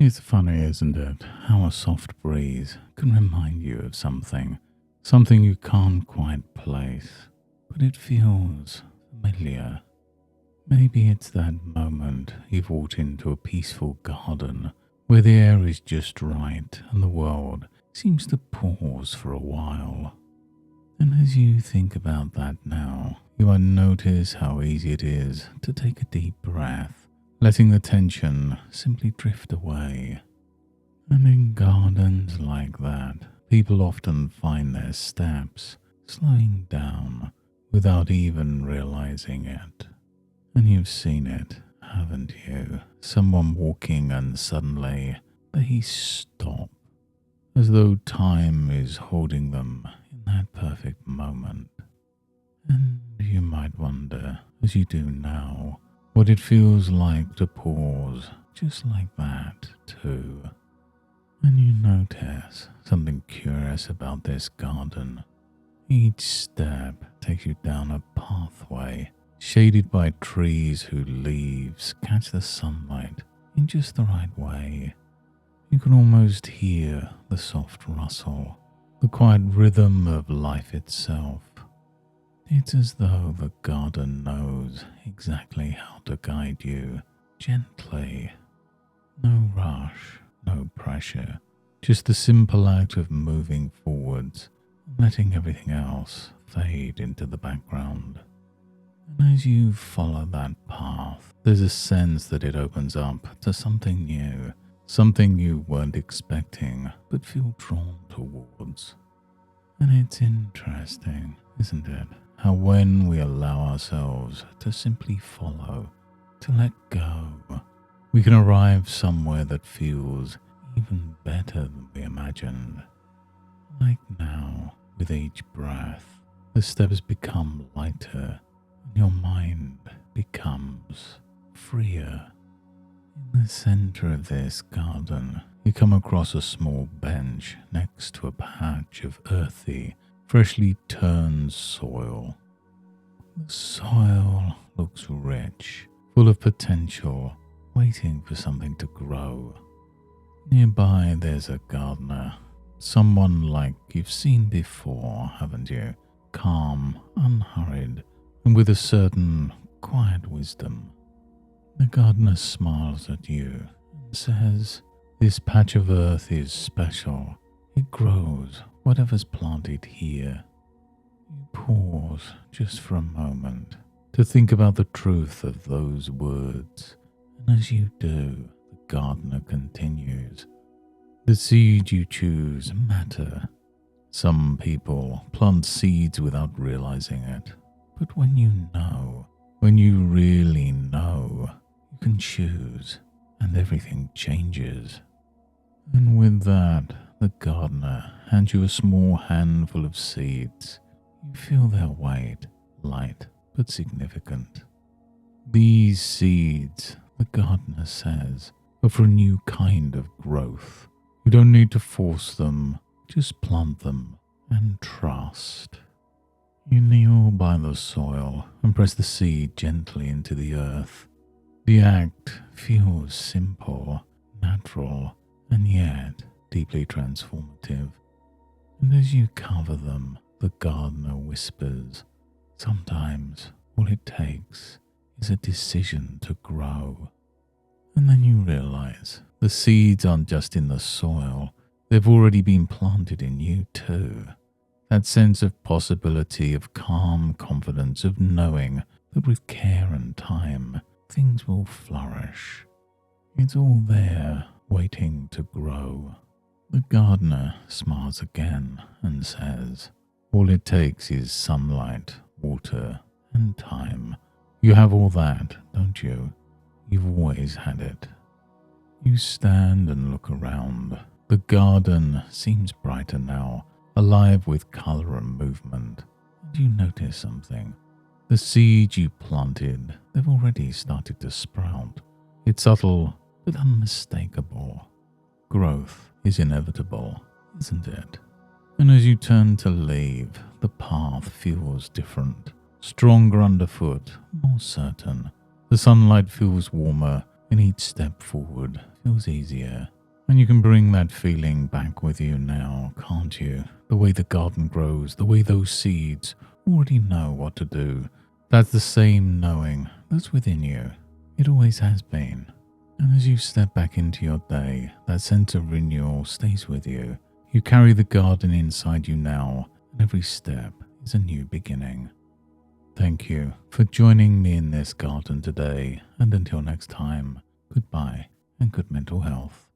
It's funny, isn't it, how a soft breeze can remind you of something you can't quite place, but it feels familiar. Maybe it's that moment you've walked into a peaceful garden where the air is just right and the world seems to pause for a while. And as you think about that now, you might notice how easy it is to take a deep breath, letting the tension simply drift away. And in gardens like that, people often find their steps slowing down without even realizing it. And you've seen it, haven't you? Someone walking and suddenly they stop, as though time is holding them in that perfect moment. And you might wonder, as you do now, what it feels like to pause just like that too. And you notice something curious about this garden. Each step takes you down a pathway shaded by trees whose leaves catch the sunlight in just the right way. You can almost hear the soft rustle, the quiet rhythm of life itself. It's as though the garden knows exactly how to guide you gently. No rush, no pressure, just the simple act of moving forwards and letting everything else fade into the background. And as you follow that path, there's a sense that it opens up to something new, something you weren't expecting but feel drawn towards. And it's interesting, isn't it, how when we allow ourselves to simply follow, to let go, we can arrive somewhere that feels even better than we imagined. Like now, with each breath, the steps become lighter and your mind becomes freer. In the center of this garden, you come across a small bench next to a patch of earthy, freshly turned soil. The soil looks rich, full of potential, waiting for something to grow. Nearby there's a gardener, someone like you've seen before, haven't you? Calm, unhurried, and with a certain quiet wisdom. The gardener smiles at you and says, "This patch of earth is special. It grows whatever's planted here." You pause just for a moment to think about the truth of those words, and as you do, the gardener continues. The seeds you choose matter. Some people plant seeds without realizing it, but when you really know, you can choose, and everything changes. And with that, the gardener hands you a small handful of seeds. You feel their weight, light but significant. These seeds, the gardener says, are for a new kind of growth. You don't need to force them, just plant them and trust. You kneel by the soil and press the seed gently into the earth. The act feels simple, natural, and yet deeply transformative. And as you cover them, the gardener whispers, "Sometimes all it takes is a decision to grow." And then you realize the seeds aren't just in the soil, they've already been planted in you too. That sense of possibility, of calm confidence, of knowing that with care and time, things will flourish. It's all there, waiting to grow. The gardener smiles again and says, "All it takes is sunlight, water, and time. You have all that, don't you? You've always had it." You stand and look around. The garden seems brighter now, alive with color and movement. And you notice something. The seeds you planted, they've already started to sprout. It's subtle but unmistakable. Growth is inevitable, isn't it? And as you turn to leave, the path feels different, stronger underfoot, more certain. The sunlight feels warmer, and each step forward feels easier. And you can bring that feeling back with you now, can't you? The way the garden grows, the way those seeds already know what to do. That's the same knowing that's within you. It always has been. And as you step back into your day, that sense of renewal stays with you. You carry the garden inside you now, and every step is a new beginning. Thank you for joining me in this garden today, and until next time, goodbye and good mental health.